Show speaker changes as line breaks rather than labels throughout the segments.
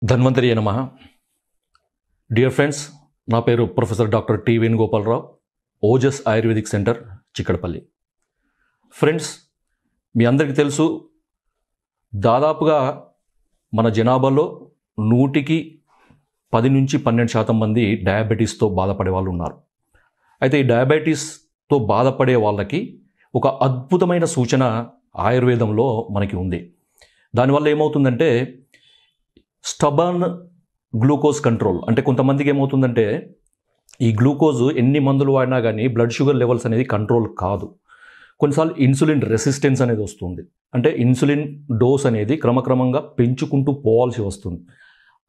ధన్వంతరి నమః. Dear friends, నా పేరు professor doctor T Venugopala Rao, Ojas ayurvedic centre, Chikkadpally. Friends, మీ అందరికీ తెలుసు, దాదాపుగా మన జనాభాలో 100కి 10 నుంచి 12% మంది డయాబెటీస్తో బాధపడే వాళ్ళు ఉన్నారు. అయితే ఈ డయాబెటీస్తో బాధపడే వాళ్ళకి ఒక అద్భుతమైన సూచన ఆయుర్వేదంలో మనకి ఉంది. దానివల్ల ఏమవుతుందంటే స్టబర్న్ గ్లూకోజ్ కంట్రోల్. అంటే కొంతమందికి ఏమవుతుందంటే ఈ గ్లూకోజ్ ఎన్ని మందులు వాడినా కానీ బ్లడ్ షుగర్ లెవెల్స్ అనేది కంట్రోల్ కాదు. కొన్నిసార్లు ఇన్సులిన్ రెసిస్టెన్స్ అనేది వస్తుంది. అంటే ఇన్సులిన్ డోస్ అనేది క్రమక్రమంగా పెంచుకుంటూ పోవాల్సి వస్తుంది.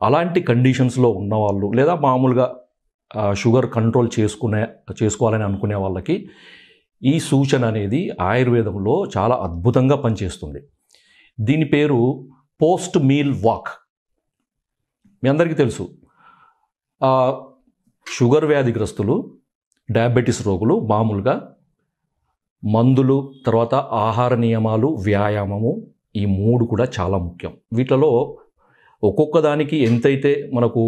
అలాంటి కండిషన్స్లో ఉన్నవాళ్ళు లేదా మామూలుగా షుగర్ కంట్రోల్ చేసుకోవాలని అనుకునే వాళ్ళకి ఈ సూచన అనేది ఆయుర్వేదంలో చాలా అద్భుతంగా పనిచేస్తుంది. దీని పేరు పోస్ట్ మీల్ వాక్. మీ అందరికీ తెలుసు, షుగర్ వ్యాధిగ్రస్తులు, డయాబెటీస్ రోగులు మామూలుగా మందులు, తర్వాత ఆహార నియమాలు, వ్యాయామము, ఈ 3 కూడా చాలా ముఖ్యం. వీటిలో ఒక్కొక్క దానికి ఎంతైతే మనకు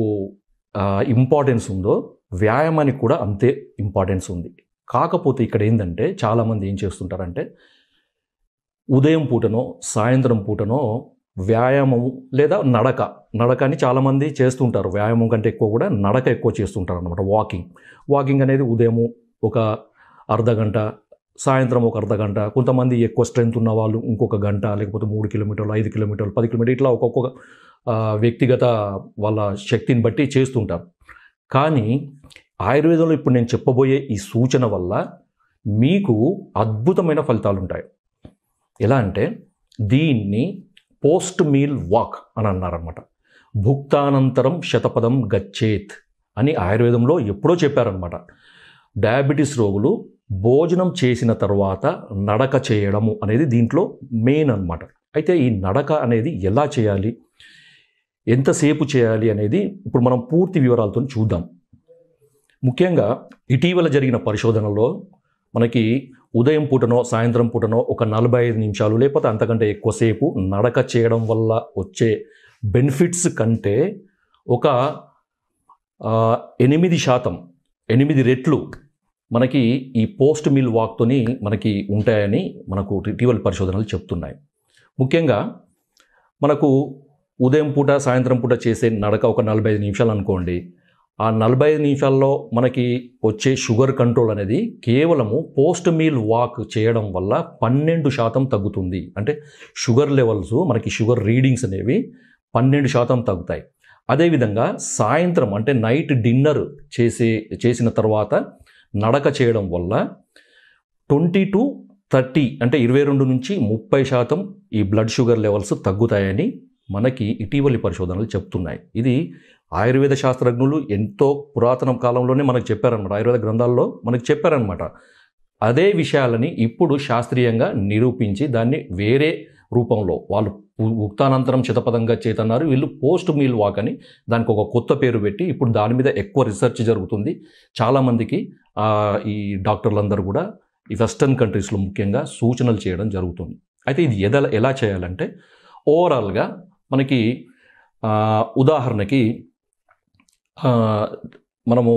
ఇంపార్టెన్స్ ఉందో వ్యాయామానికి కూడా అంతే ఇంపార్టెన్స్ ఉంది. కాకపోతే ఇక్కడ ఏంటంటే చాలామంది ఏం చేస్తుంటారంటే ఉదయం పూటనో సాయంత్రం పూటనో వ్యాయామం లేదా నడక అని చాలామంది చేస్తుంటారు. వ్యాయామం కంటే ఎక్కువ కూడా నడక ఎక్కువ చేస్తుంటారు అనమాట. వాకింగ్ అనేది ఉదయము ఒక అర్ధగంట, సాయంత్రం ఒక అర్ధగంట, కొంతమంది ఎక్కువ స్ట్రెంత్ ఉన్న వాళ్ళు ఇంకొక గంట, లేకపోతే 3 కిలోమీటర్లు, 5 కిలోమీటర్లు, 10 కిలోమీటర్లు, ఇట్లా ఒక్కొక్క వ్యక్తిగత వాళ్ళ శక్తిని బట్టి చేస్తుంటారు. కానీ ఆయుర్వేదంలో ఇప్పుడు నేను చెప్పబోయే ఈ సూచన వల్ల మీకు అద్భుతమైన ఫలితాలు ఉంటాయి. ఎలా అంటే దీన్ని పోస్ట్ మీల్ వాక్ అని అన్నారనమాట. భుక్తానంతరం శతపదం గచ్చేత్ అని ఆయుర్వేదంలో ఎప్పుడో చెప్పారనమాట. డయాబెటీస్ రోగులు భోజనం చేసిన తర్వాత నడక చేయడము అనేది దీంట్లో మెయిన్ అనమాట. అయితే ఈ నడక అనేది ఎలా చేయాలి, ఎంతసేపు చేయాలి అనేది ఇప్పుడు మనం పూర్తి వివరాలతో చూద్దాం. ముఖ్యంగా ఇటీవల జరిగిన పరిశోధనలో మనకి ఉదయం పూటనో సాయంత్రం పూటనో ఒక 45 నిమిషాలు లేకపోతే అంతకంటే ఎక్కువసేపు నడక చేయడం వల్ల వచ్చే బెనిఫిట్స్ కంటే ఒక 8 రెట్లు మనకి ఈ పోస్ట్ మీల్ వాక్తోని మనకి ఉంటాయని మనకు ఇటీవల పరిశోధనలు చెప్తున్నాయి. ముఖ్యంగా మనకు ఉదయం పూట సాయంత్రం పూట చేసే నడక ఒక 45 నిమిషాలు అనుకోండి. ఆ 45 నిమిషాల్లో మనకి వచ్చే షుగర్ కంట్రోల్ అనేది కేవలము పోస్ట్ మీల్ వాక్ చేయడం వల్ల 12% తగ్గుతుంది. అంటే షుగర్ లెవెల్స్, మనకి షుగర్ రీడింగ్స్ అనేవి 12% తగ్గుతాయి. అదేవిధంగా సాయంత్రం అంటే నైట్ డిన్నర్ చేసిన తర్వాత నడక చేయడం వల్ల 20 to 30 అంటే 22 నుంచి 30% ఈ బ్లడ్ షుగర్ లెవెల్స్ తగ్గుతాయని మనకి ఇటీవలి పరిశోధనలు చెప్తున్నాయి. ఇది ఆయుర్వేద శాస్త్రజ్ఞులు ఎంతో పురాతన కాలంలోనే మనకు చెప్పారనమాట. ఆయుర్వేద గ్రంథాల్లో మనకు చెప్పారనమాట. అదే విషయాలని ఇప్పుడు శాస్త్రీయంగా నిరూపించి దాన్ని వేరే రూపంలో వాళ్ళు భుక్తానంతరం శతపథంగా చేతన్నారు, వీళ్ళు పోస్ట్ మీల్ వాక్ అని దానికి ఒక కొత్త పేరు పెట్టి ఇప్పుడు దాని మీద ఎక్కువ రీసెర్చ్ జరుగుతుంది. చాలామందికి ఈ డాక్టర్లందరూ కూడా ఈ వెస్టర్న్ కంట్రీస్లో ముఖ్యంగా సూచనలు చేయడం జరుగుతుంది. అయితే ఇది ఎలా చేయాలంటే ఓవరాల్గా మనకి ఉదాహరణకి మనము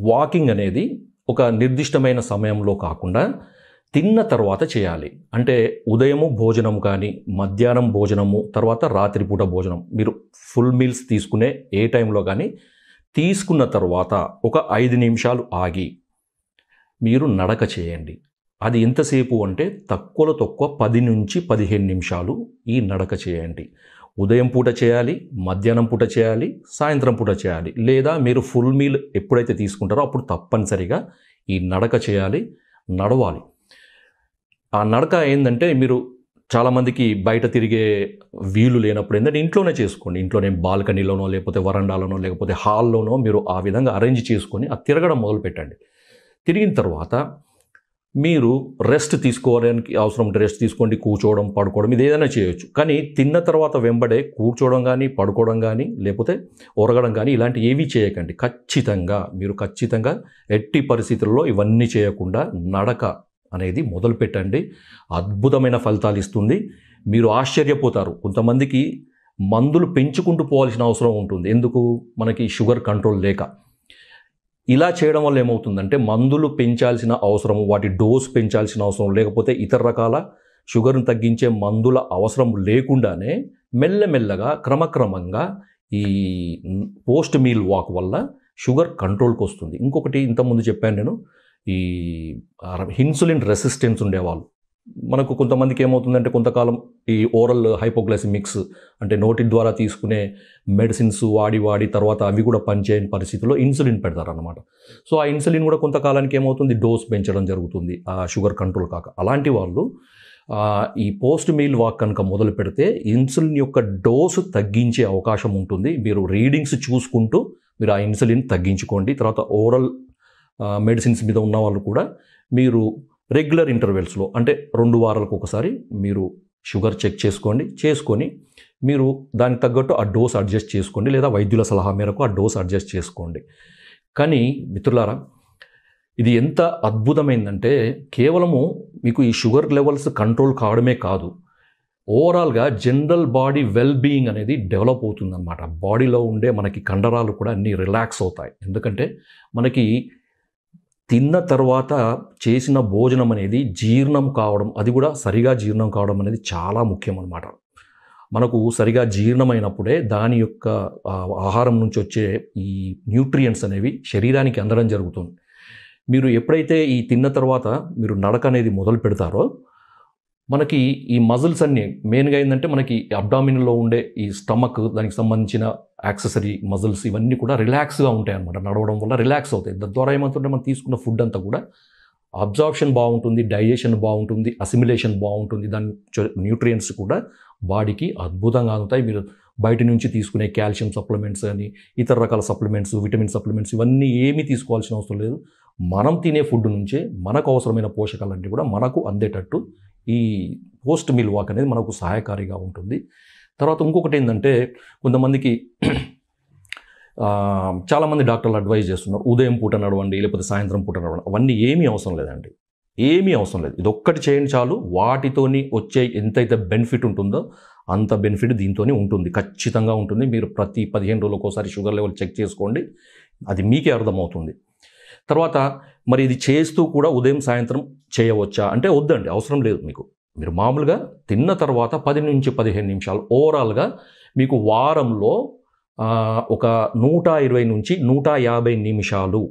వాకింగ్ అనేది ఒక నిర్దిష్టమైన సమయంలో కాకుండా తిన్న తర్వాత చేయాలి. అంటే ఉదయము భోజనం కానీ, మధ్యాహ్నం భోజనము, తర్వాత రాత్రిపూట భోజనం, మీరు ఫుల్ మీల్స్ తీసుకునే ఏ టైంలో కానీ తీసుకున్న తర్వాత ఒక 5 నిమిషాలు ఆగి మీరు నడక చేయండి. అది ఎంతసేపు అంటే తక్కువలో తక్కువ 10 నుంచి 15 నిమిషాలు ఈ నడక చేయండి. ఉదయం పూట చేయాలి, మధ్యాహ్నం పూట చేయాలి, సాయంత్రం పూట చేయాలి. లేదా మీరు ఫుల్ మీల్ ఎప్పుడైతే తీసుకుంటారో అప్పుడు తప్పనిసరిగా ఈ నడక చేయాలి, నడవాలి. ఆ నడక ఏంటంటే మీరు చాలామందికి బయట తిరిగే వీలు లేనప్పుడు ఏంటంటే ఇంట్లోనే చేసుకోండి. ఇంట్లోనే బాల్కనీలోనో లేకపోతే వరండాలోనో లేకపోతే హాల్లోనో మీరు ఆ విధంగా అరేంజ్ చేసుకొని ఆ తిరగడం మొదలు పెట్టండి. తిరిగిన తర్వాత మీరు రెస్ట్ తీసుకోవడానికి అవసరం ఉంటే రెస్ట్ తీసుకోండి, కూర్చోవడం, పడుకోవడం, ఇది ఏదైనా చేయొచ్చు. కానీ తిన్న తర్వాత వెంబడే కూర్చోవడం కానీ, పడుకోవడం కానీ, లేకపోతే ఒరగడం కానీ ఇలాంటి ఏవి చేయకండి. ఖచ్చితంగా ఎట్టి పరిస్థితుల్లో ఇవన్నీ చేయకుండా నడక అనేది మొదలు పెట్టండి. అద్భుతమైన ఫలితాలు ఇస్తుంది. మీరు ఆశ్చర్యపోతారు. కొంతమందికి మందులు పెంచుకుంటూ పోవాల్సిన అవసరం ఉంటుంది. ఎందుకు? మనకి షుగర్ కంట్రోల్ లేక. ఇలా చేయడం వల్ల ఏమవుతుందంటే మందులు పెంచాల్సిన అవసరం, వాటి డోస్ పెంచాల్సిన అవసరం, లేకపోతే ఇతర రకాల షుగర్ని తగ్గించే మందుల అవసరం లేకుండానే మెల్లమెల్లగా క్రమక్రమంగా ఈ పోస్ట్ మీల్ వాక్ వల్ల షుగర్ కంట్రోల్కి వస్తుంది. ఇంకొకటి ఇంతకుముందు చెప్పాను నేను, ఈ ఇన్సులిన్ రెసిస్టెన్స్ ఉండేవాళ్ళు, మనకు కొంతమందికి ఏమవుతుందంటే కొంతకాలం ఈ ఓరల్ హైపోగ్లైసిమిక్స్ అంటే నోటి ద్వారా తీసుకునే మెడిసిన్స్ వాడి తర్వాత అవి కూడా పనిచేయని పరిస్థితిలో ఇన్సులిన్ పెడతారనమాట. సో ఆ ఇన్సులిన్ కూడా కొంతకాలానికి ఏమవుతుంది, డోస్ పెంచడం జరుగుతుంది ఆ షుగర్ కంట్రోల్ కాక. అలాంటి వాళ్ళు ఈ పోస్ట్ మీల్ వాక్ కనుక మొదలు పెడితే ఇన్సులిన్ యొక్క డోసు తగ్గించే అవకాశం ఉంటుంది. మీరు రీడింగ్స్ చూసుకుంటూ మీరు ఆ ఇన్సులిన్ తగ్గించుకోండి. తర్వాత ఓరల్ మెడిసిన్స్ మీద ఉన్న వాళ్ళు కూడా మీరు రెగ్యులర్ ఇంటర్వెల్స్లో అంటే 2 వారాలకు ఒకసారి మీరు షుగర్ చెక్ చేసుకొని మీరు దానికి తగ్గట్టు ఆ డోస్ అడ్జస్ట్ చేసుకోండి, లేదా వైద్యుల సలహా మేరకు ఆ డోస్ అడ్జస్ట్ చేసుకోండి. కానీ మిత్రులారా, ఇది ఎంత అద్భుతమైందంటే కేవలము మీకు ఈ షుగర్ లెవెల్స్ కంట్రోల్ కావడమే కాదు, ఓవరాల్గా జనరల్ బాడీ వెల్ బీయింగ్ అనేది డెవలప్ అవుతుందన్నమాట. బాడీలో ఉండే మనకి కండరాలు కూడా అన్నీ రిలాక్స్ అవుతాయి. ఎందుకంటే మనకి తిన్న తర్వాత చేసిన భోజనం అనేది జీర్ణం కావడం, అది కూడా సరిగా జీర్ణం కావడం అనేది చాలా ముఖ్యం అన్నమాట. మనకు సరిగా జీర్ణమైనప్పుడే దాని యొక్క ఆహారం నుంచి వచ్చే ఈ న్యూట్రియంట్స్ అనేవి శరీరానికి అందడం జరుగుతుంది. మీరు ఎప్పుడైతే ఈ తిన్న తర్వాత మీరు నడక అనేది మొదలు పెడతారో మనకి ఈ మజిల్స్ అన్నీ మెయిన్గా ఏంటంటే మనకి అబ్డామిన్లో ఉండే ఈ స్టమక్, దానికి సంబంధించిన యాక్సెసరీ మజిల్స్ ఇవన్నీ కూడా రిలాక్స్గా ఉంటాయి అన్నమాట. నడవడం వల్ల రిలాక్స్ అవుతాయి. తద్వారా ఏమవుతుంటే మనం తీసుకున్న ఫుడ్ అంతా కూడా అబ్జార్ప్షన్ బాగుంటుంది, డైజెషన్ బాగుంటుంది, అసిమిలేషన్ బాగుంటుంది, దాని న్యూట్రియంట్స్ కూడా బాడీకి అద్భుతంగా అందుతాయి. మీరు బయట నుంచి తీసుకునే కాల్షియం సప్లిమెంట్స్ అని ఇతర రకాల సప్లిమెంట్స్, విటమిన్ సప్లిమెంట్స్ ఇవన్నీ ఏమీ తీసుకోవాల్సిన అవసరం లేదు. మనం తినే ఫుడ్ నుంచే మనకు అవసరమైన పోషకాలన్నీ కూడా మనకు అందేటట్టు ఈ పోస్ట్ మీల్ వాక్ అనేది మనకు సహాయకారిగా ఉంటుంది. తర్వాత ఇంకొకటి ఏంటంటే కొంతమందికి చాలామంది డాక్టర్లు అడ్వైజ్ చేస్తున్నారు, ఉదయం పూట నడవండి, లేకపోతే సాయంత్రం పూట నడవండి. అవన్నీ ఏమీ అవసరం లేదండి, ఏమీ అవసరం లేదు. ఇది ఒక్కటి చేయండి చాలు. వాటితోని వచ్చే ఎంతైతే బెనిఫిట్ ఉంటుందో అంత బెనిఫిట్ దీంతోనే ఉంటుంది, ఖచ్చితంగా ఉంటుంది. మీరు ప్రతి 15 రోజులకు ఒకసారి షుగర్ లెవెల్ చెక్ చేసుకోండి, అది మీకే అర్థమవుతుంది. తర్వాత మరి ఇది చేస్తూ కూడా ఉదయం సాయంత్రం చేయవచ్చా అంటే వద్దండి, అవసరం లేదు. మీరు మామూలుగా తిన్న తర్వాత 10 నుంచి 15 నిమిషాలు ఓవరాల్గా మీకు వారంలో ఒక 120 నుంచి 150 నిమిషాలు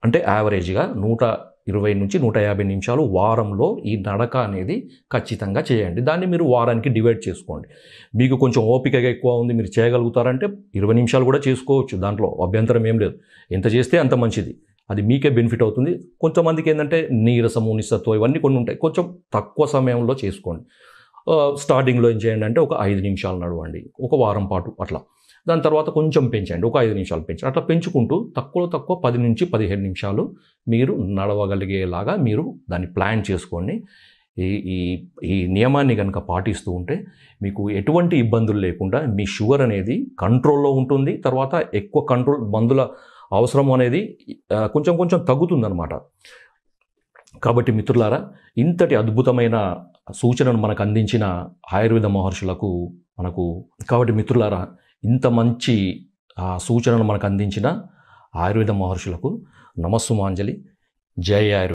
అంటే యావరేజ్గా 120 నుంచి 150 నిమిషాలు వారంలో ఈ నడక అనేది ఖచ్చితంగా చేయండి. దాన్ని మీరు వారానికి డివైడ్ చేసుకోండి. మీకు కొంచెం ఓపికగా ఎక్కువ ఉంది, మీరు చేయగలుగుతారంటే 20 నిమిషాలు కూడా చేసుకోవచ్చు, దాంట్లో అభ్యంతరం ఏం లేదు. ఎంత చేస్తే అంత మంచిది, అది మీకే బెనిఫిట్ అవుతుంది. కొంతమందికి ఏంటంటే నీరసము, నిస్సత్వం ఇవన్నీ కొన్ని ఉంటాయి, కొంచెం తక్కువ సమయంలో చేసుకోండి. స్టార్టింగ్లో ఏం చేయండి అంటే ఒక 5 నిమిషాలు నడవండి, ఒక వారం పాటు అట్లా. దాని తర్వాత కొంచెం పెంచండి, ఒక 5 నిమిషాలు పెంచండి. అట్లా పెంచుకుంటూ తక్కువ 10 నుంచి 15 నిమిషాలు మీరు నడవగలిగేలాగా మీరు దాన్ని ప్లాన్ చేసుకోండి. ఈ నియమాన్ని కనుక పాటిస్తూ ఉంటే మీకు ఎటువంటి ఇబ్బందులు లేకుండా మీ షుగర్ అనేది కంట్రోల్లో ఉంటుంది. తర్వాత ఎక్కువ కంట్రోల్ మందుల అవసరం అనేది కొంచెం తగ్గుతుందన్నమాట. కాబట్టి మిత్రులారా, ఇంతటి అద్భుతమైన సూచనను మనకు అందించిన ఆయుర్వేద మహర్షులకు కాబట్టి మిత్రులారా, ఇంత మంచి సూచనను మనకు అందించిన ఆయుర్వేద మహర్షులకు నమస్సుమాంజలి. జై ఆయుర్వేద.